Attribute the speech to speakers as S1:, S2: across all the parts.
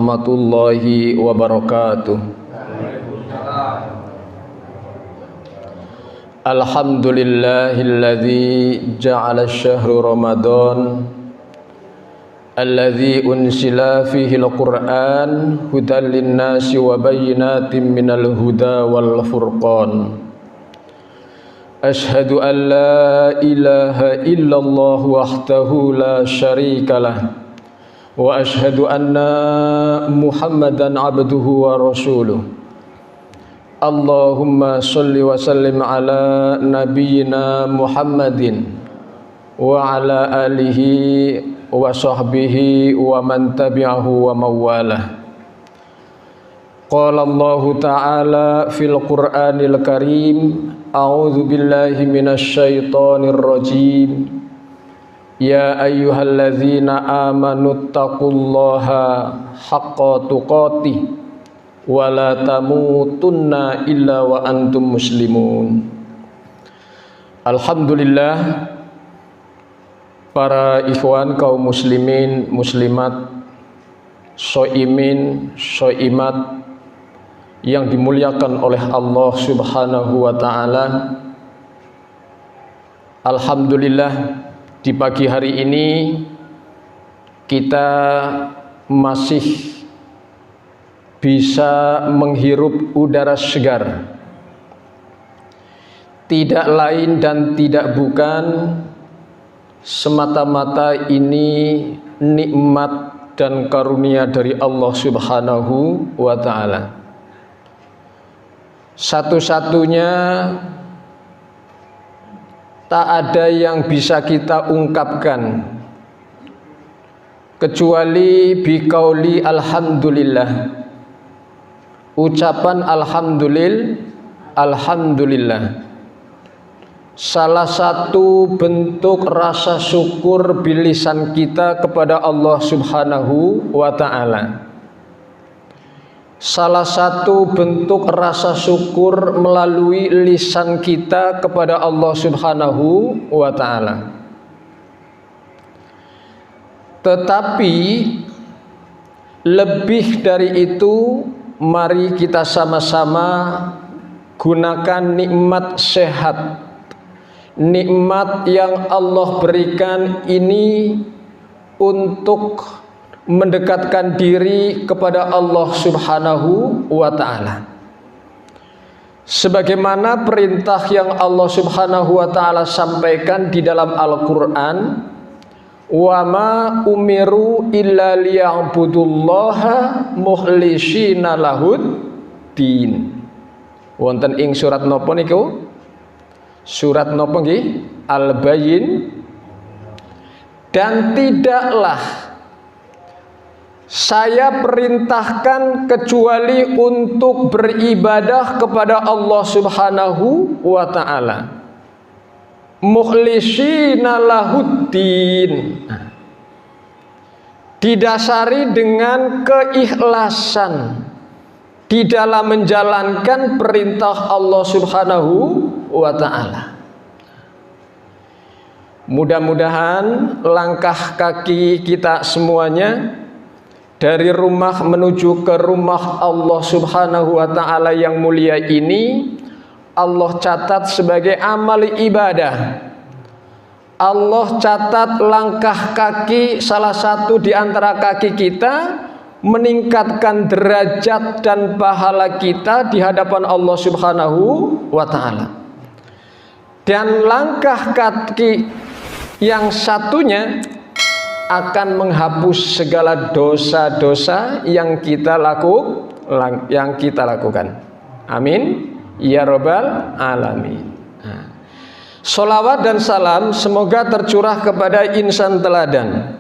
S1: warahmatullahi wabarakatuh. Alhamdulillahilladzi ja'ala syahru Ramadan alladzi unsila fihi al-Qur'an hudan lin-nasi wa bayyinatin minal huda wal furqan. Ashhadu an la ilaha illallah wahdahu la syarikalah wa ashhadu anna Muhammadan abduhu wa rasuluh. Allahumma sholli wa sallim ala nabiyyina Muhammadin wa ala alihi wa sahbihi wa man tabi'ahu wa mawalah. Qala Allah ta'ala fil Qur'anil Karim, a'udzu billahi minasy syaithanir rajim. Ya ayyuhalladzina amanu taqullaha haqqa tuqatih wa la tamutunna illa wa antum muslimun. Alhamdulillah, para ikhwan kaum muslimin muslimat, shoimin shoimat yang dimuliakan oleh Allah Subhanahu wa ta'ala. Alhamdulillah, di pagi hari ini kita masih bisa menghirup udara segar. Tidak lain dan tidak bukan semata-mata ini nikmat dan karunia dari Allah Subhanahu wa ta'ala. Satu-satunya, tak ada yang bisa kita ungkapkan kecuali biqauli alhamdulillah, ucapan alhamdulillah. Salah satu bentuk rasa syukur bilisan kita kepada Allah Subhanahu wa ta'ala. Salah satu bentuk rasa syukur melalui lisan kita kepada Allah Subhanahu wa ta'ala. Tetapi lebih dari itu, mari kita sama-sama gunakan nikmat sehat, nikmat yang Allah berikan ini untuk mendekatkan diri kepada Allah Subhanahu wa ta'ala. Sebagaimana perintah yang Allah Subhanahu wa ta'ala sampaikan di dalam Al-Qur'an, wa ma umiru illa liya'budullaha mukhlishina lahud din. Wonten ing surat napa niku? Surat napa nggih? Al-Bayyin. Dan tidaklah saya perintahkan kecuali untuk beribadah kepada Allah Subhanahu wa ta'ala mukhlishina lahuddin, didasari dengan keikhlasan di dalam menjalankan perintah Allah Subhanahu wa ta'ala. Mudah-mudahan langkah kaki kita semuanya dari rumah menuju ke rumah Allah Subhanahu wa ta'ala yang mulia ini Allah catat sebagai amal ibadah. Allah catat langkah kaki salah satu di antara kaki kita meningkatkan derajat dan pahala kita di hadapan Allah Subhanahu wa ta'ala. Dan langkah kaki yang satunya akan menghapus segala dosa-dosa yang kita lakukan. Amin ya rabbal alamin. Sholawat dan salam semoga tercurah kepada insan teladan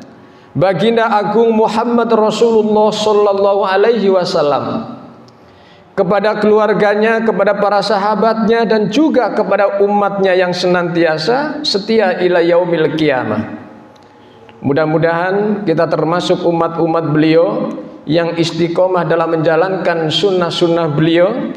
S1: Baginda Agung Muhammad Rasulullah sallallahu alaihi wasallam, kepada keluarganya, kepada para sahabatnya, dan juga kepada umatnya yang senantiasa setia ila yaumil qiyamah. Mudah-mudahan kita termasuk umat-umat beliau yang istiqomah dalam menjalankan sunnah-sunnah beliau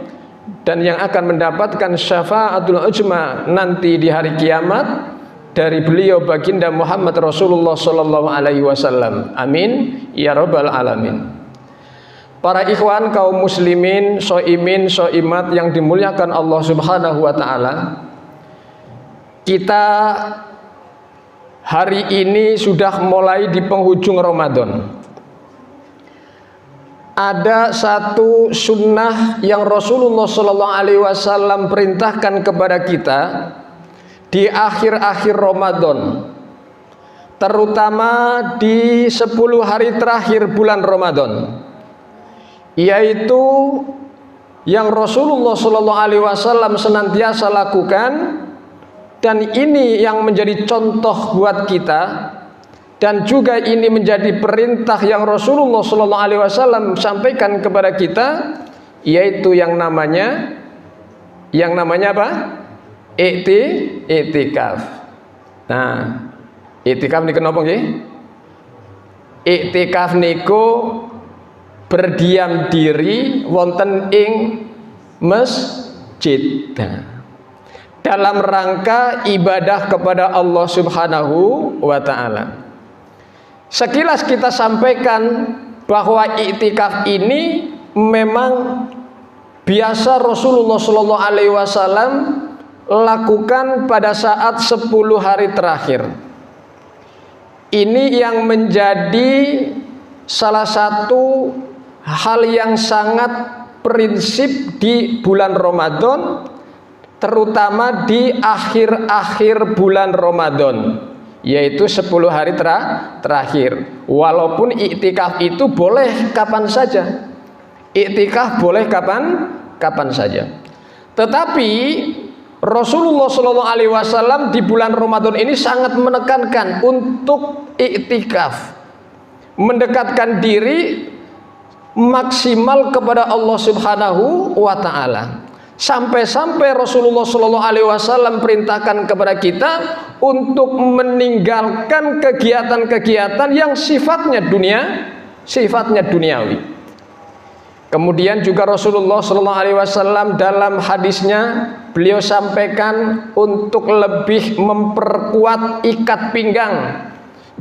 S1: dan yang akan mendapatkan syafaatul ujma nanti di hari kiamat dari beliau baginda Muhammad Rasulullah sallallahu alaihi wasallam. Amin ya rabbal alamin. Para ikhwan kaum muslimin, soimin, soimat yang dimuliakan Allah Subhanahu wa taala. Kita hari ini sudah mulai di penghujung Ramadan. Ada satu sunnah yang Rasulullah SAW perintahkan kepada kita di akhir-akhir Ramadan, terutama di 10 hari terakhir bulan Ramadan, yaitu yang Rasulullah SAW senantiasa lakukan, dan ini yang menjadi contoh buat kita, dan juga ini menjadi perintah yang Rasulullah SAW sampaikan kepada kita, yaitu yang namanya apa? Iktikaf. Nah, iktikaf niku napa nggih? Iktikaf niku berdiam diri wonten ing masjid dalam rangka ibadah kepada Allah Subhanahu wa taala. Sekilas kita sampaikan bahwa iktikaf ini memang biasa Rasulullah SAW lakukan pada saat 10 hari terakhir. Ini yang menjadi salah satu hal yang sangat prinsip di bulan Ramadan, terutama di akhir-akhir bulan Ramadan, yaitu 10 hari terakhir. Walaupun iktikaf itu boleh kapan saja, iktikaf boleh kapan saja, tetapi Rasulullah SAW di bulan Ramadan ini sangat menekankan untuk iktikaf, mendekatkan diri maksimal kepada Allah Subhanahu wa taala. Sampai-sampai Rasulullah SAW perintahkan kepada kita untuk meninggalkan kegiatan-kegiatan yang sifatnya duniawi. Kemudian juga Rasulullah SAW dalam hadisnya beliau sampaikan untuk lebih memperkuat ikat pinggang,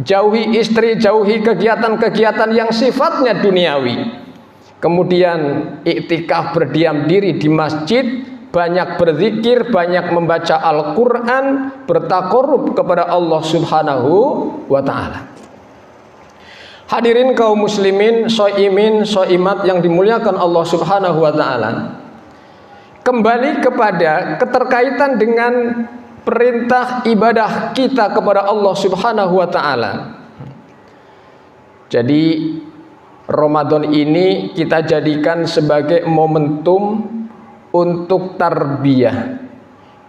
S1: jauhi istri, jauhi kegiatan-kegiatan yang sifatnya duniawi. Kemudian iktikaf berdiam diri di masjid, banyak berzikir, banyak membaca Al-Quran, bertakarrub kepada Allah Subhanahu wa ta'ala. Hadirin kaum muslimin, soimin, soimat yang dimuliakan Allah Subhanahu wa ta'ala. Kembali kepada keterkaitan dengan perintah ibadah kita kepada Allah Subhanahu wa ta'ala. Jadi Ramadan ini kita jadikan sebagai momentum untuk tarbiyah,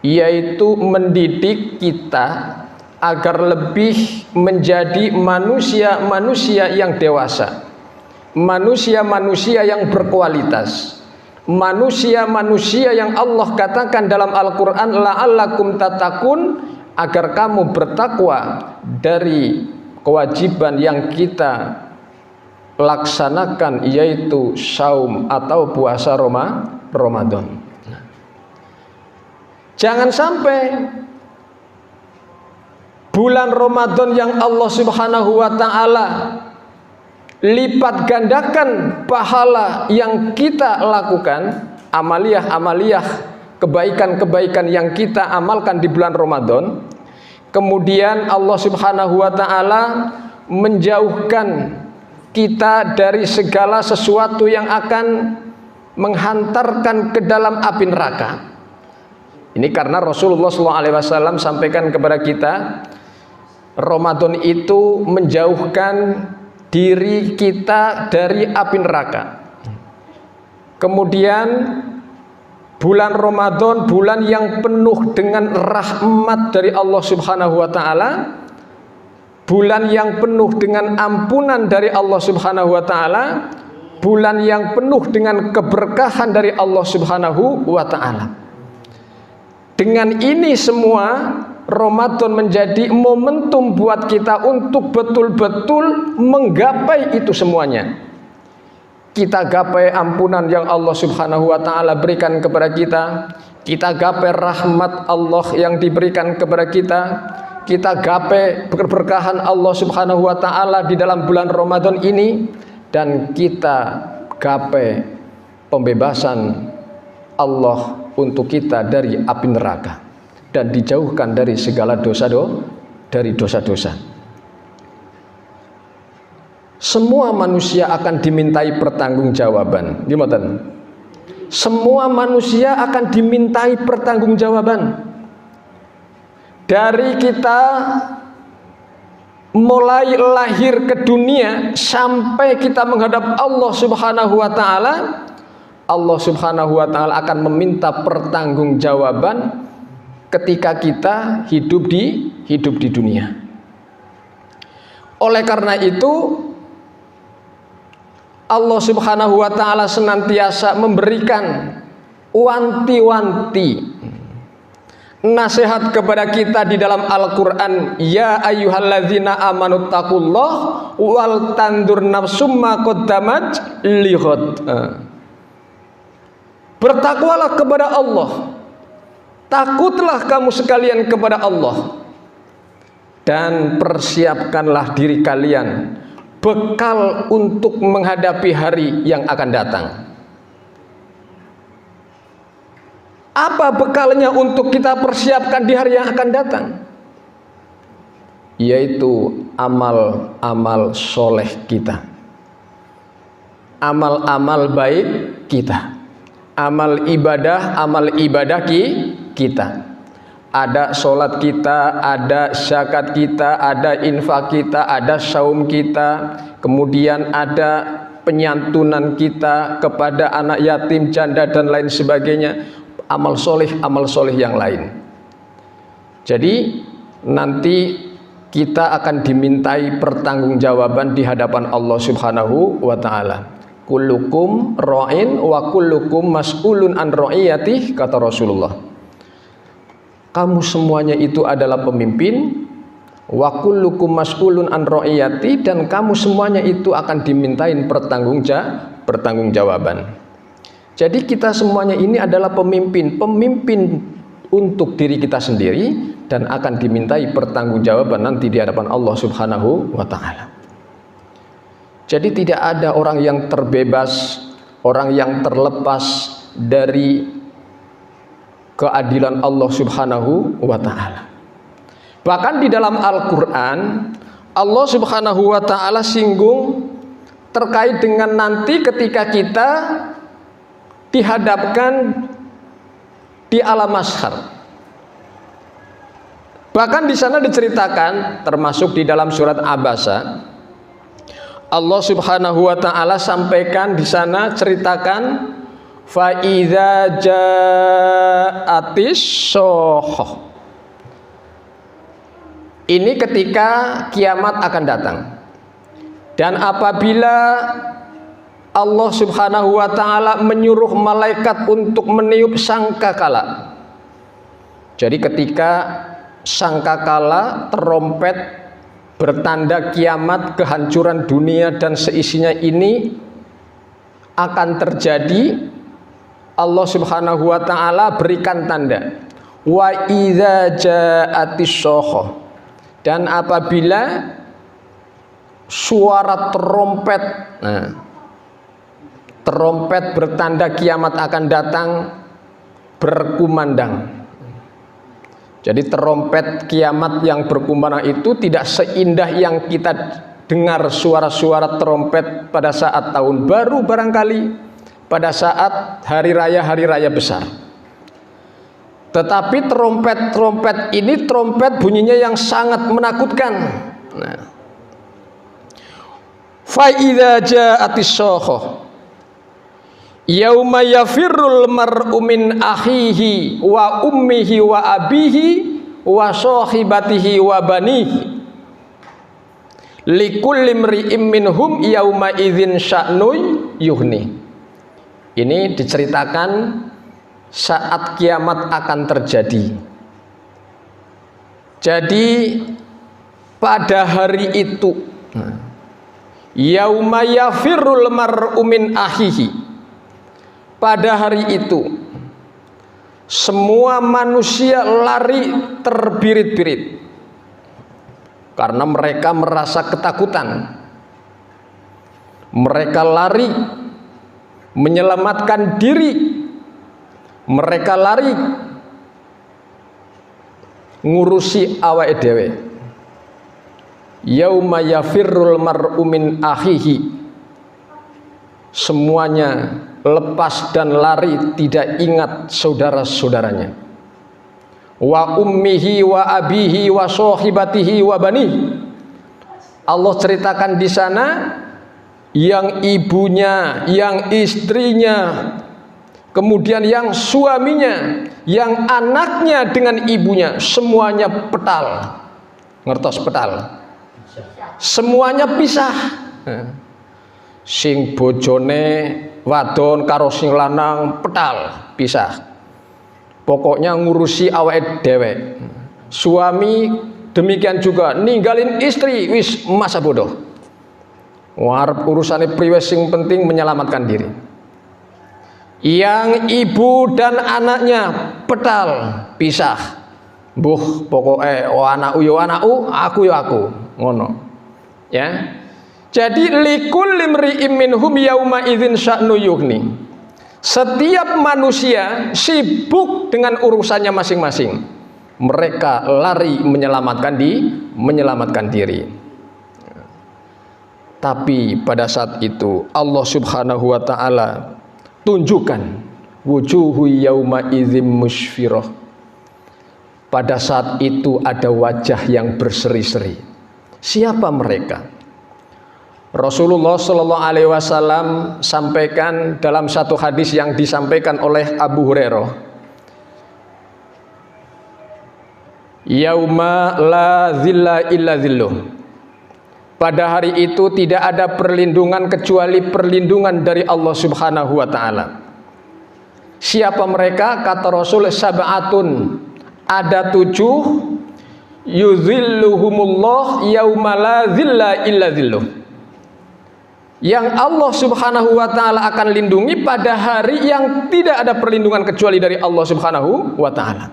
S1: yaitu mendidik kita agar lebih menjadi manusia-manusia yang dewasa, manusia-manusia yang berkualitas, manusia-manusia yang Allah katakan dalam Al-Quran, la'allakum tattaqun, agar kamu bertakwa dari kewajiban yang kita laksanakan, yaitu saum atau puasa Ramadan. Jangan sampai bulan Ramadan yang Allah Subhanahu wa ta'ala lipat gandakan pahala yang kita lakukan, amaliyah-amaliyah, kebaikan-kebaikan yang kita amalkan di bulan Ramadan, kemudian Allah Subhanahu wa ta'ala menjauhkan kita dari segala sesuatu yang akan menghantarkan ke dalam api neraka. Ini karena Rasulullah SAW sampaikan kepada kita, Ramadan itu menjauhkan diri kita dari api neraka. Kemudian bulan Ramadan, bulan yang penuh dengan rahmat dari Allah Subhanahu wa ta'ala, bulan yang penuh dengan ampunan dari Allah Subhanahu wa ta'ala, bulan yang penuh dengan keberkahan dari Allah Subhanahu wa ta'ala. Dengan ini semua, Ramadan menjadi momentum buat kita untuk betul-betul menggapai itu semuanya. Kita gapai ampunan yang Allah Subhanahu wa ta'ala berikan kepada kita, kita gapai rahmat Allah yang diberikan kepada kita gapai keberkahan Allah Subhanahu wa ta'ala di dalam bulan Ramadan ini, dan kita gapai pembebasan Allah untuk kita dari api neraka dan dijauhkan dari segala dosa-dosa. Semua manusia akan dimintai pertanggungjawaban. Gimana? Semua manusia akan dimintai pertanggungjawaban. Dari kita mulai lahir ke dunia sampai kita menghadap Allah Subhanahu wa taala, Allah Subhanahu wa taala akan meminta pertanggungjawaban ketika kita hidup di dunia. Oleh karena itu Allah Subhanahu wa taala senantiasa memberikan wanti-wanti nasihat kepada kita di dalam Al-Qur'an, ya ayyuhalladzina amanu taqullah wal tandur nafsum ma qaddamat lighad. Bertakwalah kepada Allah, takutlah kamu sekalian kepada Allah, dan persiapkanlah diri kalian bekal untuk menghadapi hari yang akan datang. Apa bekalnya untuk kita persiapkan di hari yang akan datang? Yaitu amal-amal soleh kita, amal-amal baik kita, amal ibadah kita. Ada sholat kita, ada zakat kita, ada infak kita, ada saum kita, kemudian ada penyantunan kita kepada anak yatim, janda dan lain sebagainya. Amal soleh yang lain. Jadi nanti kita akan dimintai pertanggungjawaban di hadapan Allah Subhanahu wa taala. Kullukum ra'in wa kullukum mas'ulun an ra'iyatih, kata Rasulullah. Kamu semuanya itu adalah pemimpin, wa kullukum mas'ulun an ra'iyati, dan kamu semuanya itu akan dimintain pertanggungjawaban. Jadi kita semuanya ini adalah pemimpin untuk diri kita sendiri dan akan dimintai pertanggungjawaban nanti di hadapan Allah Subhanahu wa taala. Jadi tidak ada orang yang terbebas, orang yang terlepas dari keadilan Allah Subhanahu wa taala. Bahkan di dalam Al-Qur'an Allah Subhanahu wa taala singgung terkait dengan nanti ketika kita dihadapkan di alam mahsyar. Bahkan di sana diceritakan, termasuk di dalam surat Abasa, Allah Subhanahu wa taala sampaikan di sana, ceritakan fa idza ja'atis sohoh. Ini ketika kiamat akan datang. Dan apabila Allah Subhanahu wa taala menyuruh malaikat untuk meniup sangkakala. Jadi ketika sangkakala, trompet bertanda kiamat, kehancuran dunia dan seisinya ini akan terjadi, Allah Subhanahu wa taala berikan tanda. Wa idza ja'atis sohoh. Dan apabila suara trompet, trompet bertanda kiamat akan datang, berkumandang. Jadi trompet kiamat yang berkumandang itu tidak seindah yang kita dengar suara-suara trompet pada saat tahun baru barangkali, pada saat hari raya besar. Tetapi trompet ini trompet bunyinya yang sangat menakutkan. Fa idza ja'atis sohoh yauma yafirrul mar'u min akhihi wa ummihi wa abihi wa sahibatihi wa banihi likulli imri'im minhum yauma idzin sya'nuy yuhni. Ini diceritakan saat kiamat akan terjadi. Jadi pada hari itu, yauma yafirrul mar'u min akhihi, pada hari itu semua manusia lari terbirit-birit karena mereka merasa ketakutan. Mereka lari menyelamatkan diri. Mereka lari ngurusi awake dhewe. Yauma yafirrul mar'u min akhihi. Semuanya lepas dan lari, tidak ingat saudara-saudaranya. Wa ummihi wa abihi wa sahibatihi wa banihi. Allah ceritakan di sana yang ibunya, yang istrinya, kemudian yang suaminya, yang anaknya dengan ibunya, semuanya petal. Ngertos petal? Semuanya pisah. Sing bojone wadon karo sing lanang petal, pisah. Pokoknya ngurusi awake dewek. Suami demikian juga ninggalin istri, wis masa bodoh. Warep urusane priwe sing penting menyelamatkan diri. Yang ibu dan anaknya petal, pisah. Mbuh pokoke anakku yo anakku, aku yo aku, ngono. Ya. Jadi likulli imri'in minhum yauma idzin sya'nu yughni. Setiap manusia sibuk dengan urusannya masing-masing. Mereka lari menyelamatkan diri. Tapi pada saat itu Allah Subhanahu wa taala tunjukkan wujuhu yauma idzim musfirah. Pada saat itu ada wajah yang berseri-seri. Siapa mereka? Rasulullah Shallallahu Alaihi Wasallam sampaikan dalam satu hadis yang disampaikan oleh Abu Hurairah, yauma la zilla illa zilluh. Pada hari itu tidak ada perlindungan kecuali perlindungan dari Allah Subhanahu wa taala. Siapa mereka? Kata Rasul, sab'atun, ada 7, yuzilluhumullah yauma la zilla illa zilluh. Yang Allah Subhanahu wa taala akan lindungi pada hari yang tidak ada perlindungan kecuali dari Allah Subhanahu wa taala.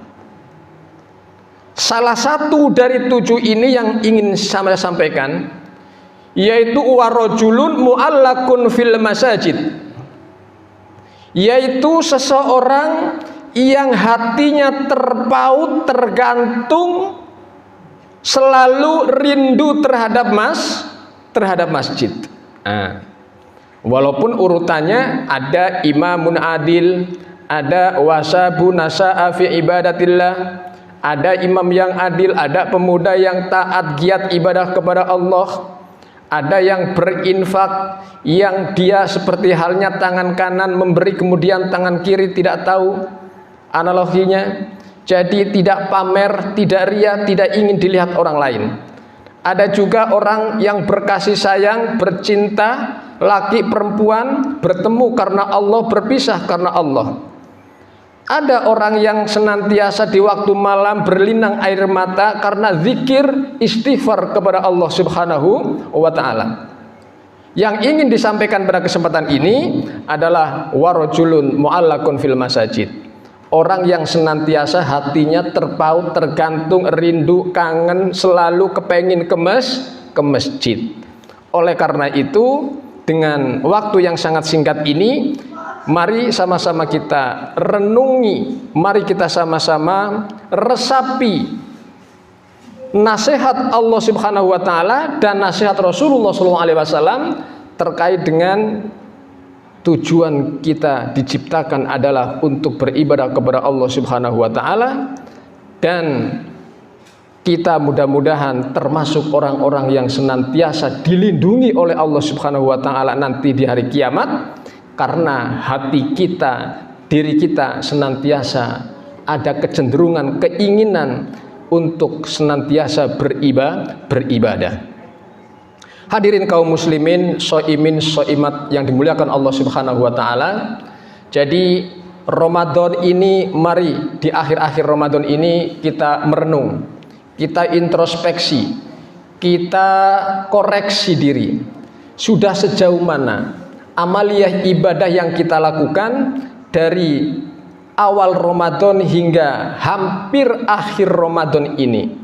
S1: Salah satu dari 7 ini yang ingin saya sampaikan, yaitu warajulun mu'allakun fil masajid, yaitu seseorang yang hatinya terpaut, tergantung, selalu rindu terhadap masjid. Walaupun urutannya ada imamun adil, ada wasabu nasa'a fi ibadatillah, ada imam yang adil, ada pemuda yang taat giat ibadah kepada Allah, ada yang berinfak, yang dia seperti halnya tangan kanan memberi kemudian tangan kiri tidak tahu analoginya. Jadi tidak pamer, tidak ria, tidak ingin dilihat orang lain. Ada juga orang yang berkasih sayang, bercinta, laki perempuan, bertemu karena Allah, berpisah karena Allah. Ada orang yang senantiasa di waktu malam berlinang air mata karena zikir, istighfar kepada Allah Subhanahu wa taala. Yang ingin disampaikan pada kesempatan ini adalah warajulun mu'allakun fil masajid. Orang yang senantiasa hatinya terpaut, tergantung, rindu, kangen, selalu kepengin ke masjid. Oleh karena itu, dengan waktu yang sangat singkat ini, mari sama-sama kita renungi, mari kita sama-sama resapi nasihat Allah Subhanahu wa taala dan nasihat Rasulullah SAW terkait dengan tujuan kita diciptakan adalah untuk beribadah kepada Allah Subhanahu wa taala, dan kita mudah-mudahan termasuk orang-orang yang senantiasa dilindungi oleh Allah Subhanahu wa taala nanti di hari kiamat, karena hati kita, diri kita senantiasa ada kecenderungan, keinginan untuk senantiasa beribadah. Hadirin kaum muslimin, soimin, soimat yang dimuliakan Allah Subhanahu wa taala. Jadi Ramadan ini, mari di akhir-akhir Ramadan ini kita merenung, kita introspeksi, kita koreksi diri. Sudah sejauh mana amaliyah ibadah yang kita lakukan dari awal Ramadan hingga hampir akhir Ramadan ini?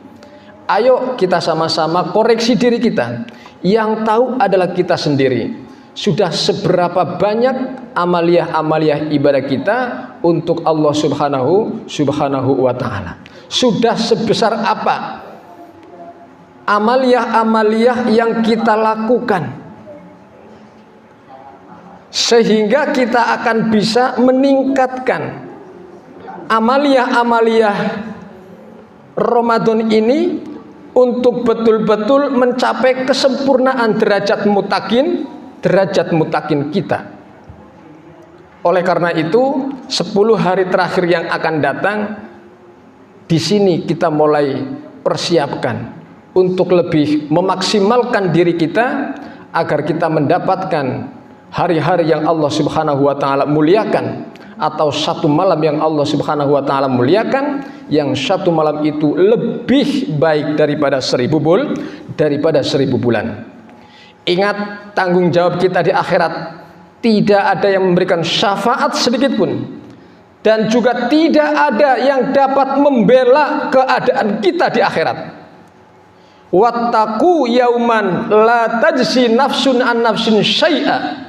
S1: Ayo kita sama-sama koreksi diri kita. Yang tahu adalah kita sendiri. sudah seberapa banyak amaliyah-amaliyah ibadah kita untuk Allah subhanahu wa ta'ala. Sudah sebesar apa amaliyah-amaliyah yang kita lakukan, sehingga kita akan bisa meningkatkan amaliyah-amaliyah Ramadan ini untuk betul-betul mencapai kesempurnaan derajat mutakin kita. Oleh karena itu, 10 hari terakhir yang akan datang, di sini kita mulai persiapkan untuk lebih memaksimalkan diri kita agar kita mendapatkan hari-hari yang Allah subhanahu wa ta'ala muliakan, atau satu malam yang Allah subhanahu wa ta'ala muliakan, yang satu malam itu lebih baik daripada 1000 bulan. Ingat, tanggung jawab kita di akhirat, tidak ada yang memberikan syafaat sedikit pun, dan juga tidak ada yang dapat membela keadaan kita di akhirat. Wattaqu yauman la tajzi nafsun an nafsin syai'a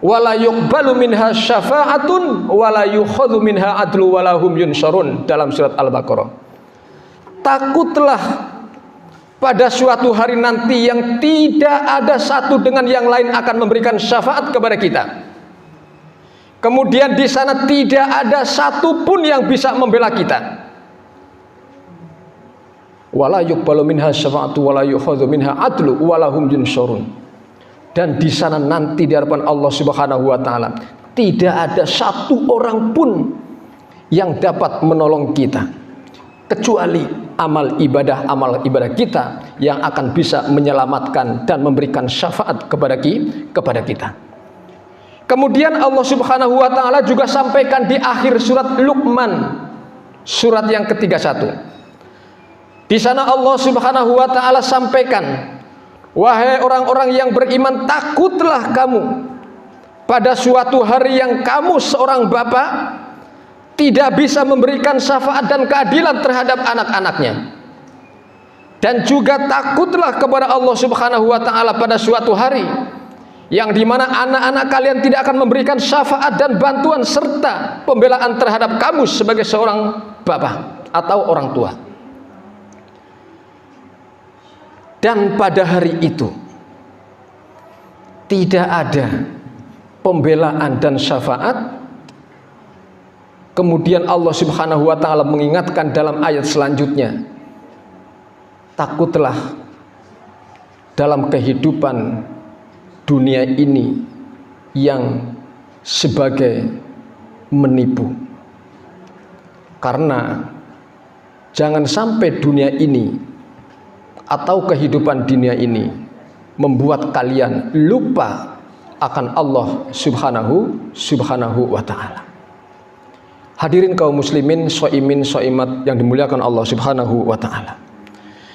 S1: wala yuqbalu minha syafa'atun wala yukhadhu minha adlu wala hum yunsharun, dalam surat Al-Baqarah. Takutlah pada suatu hari nanti yang tidak ada satu dengan yang lain akan memberikan syafaat kepada kita. Kemudian di sana tidak ada satu pun yang bisa membela kita. Wala yuqbalu minha syafa'atu wala yukhadhu minha adlu wala hum yunsharun. Dan di sana nanti di hadapan Allah subhanahu wa ta'ala tidak ada satu orang pun yang dapat menolong kita, kecuali amal ibadah kita yang akan bisa menyelamatkan dan memberikan syafaat kepada kita. Kemudian Allah subhanahu wa ta'ala juga sampaikan di akhir surat Luqman, surat yang ke-31. Di sana Allah subhanahu wa ta'ala sampaikan, wahai orang-orang yang beriman, takutlah kamu pada suatu hari yang kamu seorang bapak tidak bisa memberikan syafaat dan keadilan terhadap anak-anaknya. Dan juga takutlah kepada Allah subhanahu wa ta'ala pada suatu hari yang dimana anak-anak kalian tidak akan memberikan syafaat dan bantuan serta pembelaan terhadap kamu sebagai seorang bapak atau orang tua. Dan pada hari itu tidak ada pembelaan dan syafaat. Kemudian Allah subhanahu wa ta'ala mengingatkan dalam ayat selanjutnya, takutlah dalam kehidupan dunia ini yang sebagai menipu, karena jangan sampai dunia ini atau kehidupan dunia ini membuat kalian lupa akan Allah subhanahu wa ta'ala. Hadirin kaum muslimin, soimin, soimat yang dimuliakan Allah subhanahu wa ta'ala.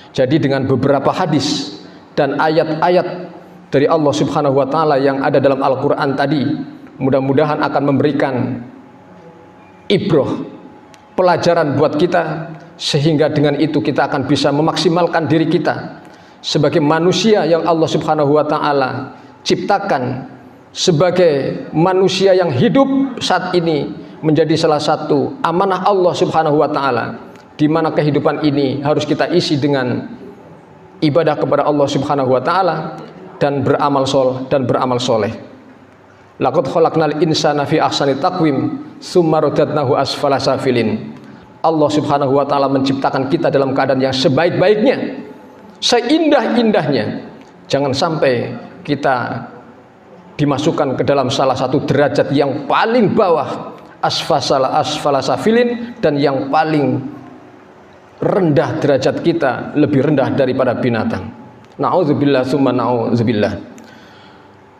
S1: Jadi dengan beberapa hadis dan ayat-ayat dari Allah subhanahu wa ta'ala yang ada dalam Al-Quran tadi, mudah-mudahan akan memberikan ibroh, pelajaran buat kita, sehingga dengan itu kita akan bisa memaksimalkan diri kita sebagai manusia yang Allah subhanahu wa ta'ala ciptakan, sebagai manusia yang hidup saat ini menjadi salah satu amanah Allah subhanahu wa ta'ala, di mana kehidupan ini harus kita isi dengan ibadah kepada Allah subhanahu wa ta'ala dan beramal soleh. Laqad khalaqnal insana fi ahsani taqwim tsumma radadnahu asfala safilin. Allah subhanahu wa ta'ala menciptakan kita dalam keadaan yang sebaik-baiknya, seindah-indahnya. Jangan sampai kita dimasukkan ke dalam salah satu derajat yang paling bawah, asfala safilin, dan yang paling rendah derajat kita lebih rendah daripada binatang. Na'udzubillah summa na'udzubillah.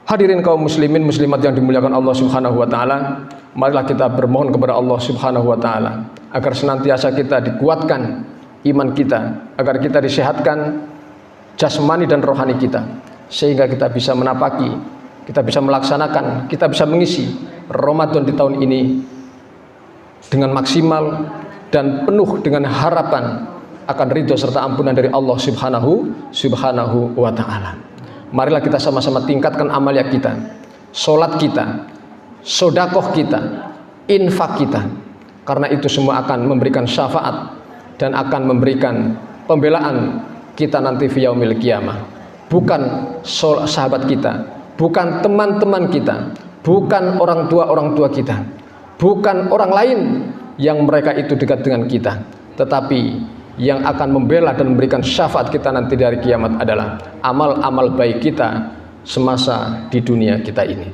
S1: Hadirin kaum muslimin muslimat yang dimuliakan Allah subhanahu wa ta'ala, marilah kita bermohon kepada Allah subhanahu wa ta'ala agar senantiasa kita dikuatkan iman kita, agar kita disehatkan jasmani dan rohani kita, sehingga kita bisa menapaki, kita bisa melaksanakan, kita bisa mengisi Ramadan di tahun ini dengan maksimal dan penuh dengan harapan akan ridho serta ampunan dari Allah subhanahu wa ta'ala. Marilah kita sama-sama tingkatkan amalia kita, sholat kita, sodakoh kita, infak kita, karena itu semua akan memberikan syafaat dan akan memberikan pembelaan kita nanti fi yaumil qiyamah. Bukan sahabat kita, bukan teman-teman kita, bukan orang tua kita, bukan orang lain yang mereka itu dekat dengan kita, tetapi yang akan membela dan memberikan syafaat kita nanti dari kiamat adalah amal-amal baik kita semasa di dunia kita ini.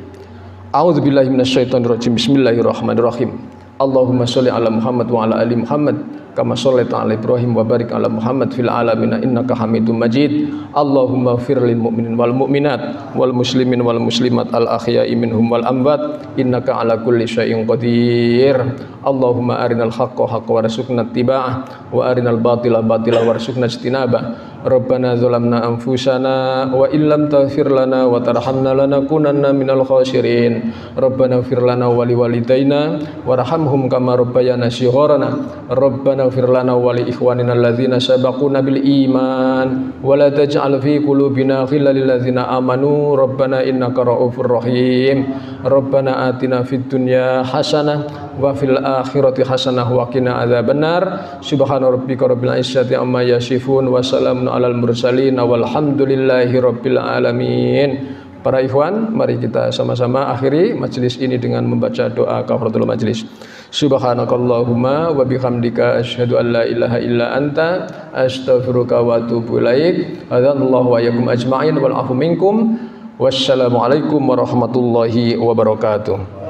S1: A'udzubillahi minasyaitonirrajim. Bismillahirrahmanirrahim. Allahumma sholli ala Muhammad wa ala ali Muhammad kama shallaita ala Ibrahim wa barik ala Muhammad fil alamin innaka Hamidum Majid. Allahumma ighfir lil mu'minin wal mu'minat wal muslimin wal muslimat al ahya'i minhum wal amwat innaka ala kulli syai'in qadir. Allahumma arinal haqqa haqqan warzuqna ittiba'ah wa arinal batila batila warzuqna ijtinabah. Rabbana zalamna anfusana wa illam taghfir lana wa tarhamna lanakunanna minal khasirin. Rabbana ighfir lana wa liwalidayna warhamhum kama rabbayana shigharana. Rabbana ighfir lana wa li ikhwanina alladzina sabaquna bil iman wa la taj'al fi qulubina ghillan lil ladzina amanu rabbana innaka ra'ufur rahim. Rabbana atina fid dunya hasanah wa fil akhirati hasanah wa qina adzabannar. Subhana rabbika rabbil izzati amma yasifun wa salamun alal mursalin walhamdulillahi rabbil alamin. Para ikhwan, mari kita sama-sama akhiri majelis ini dengan membaca doa kafaratul majelis. Subhanakallahumma wa bihamdika asyhadu an la ilaha illa anta astaghfiruka wa atubu ilaik. Hadzallahu wa iyyakum ajma'in wal afu minkum. Wassalamualaikum warahmatullahi wabarakatuh.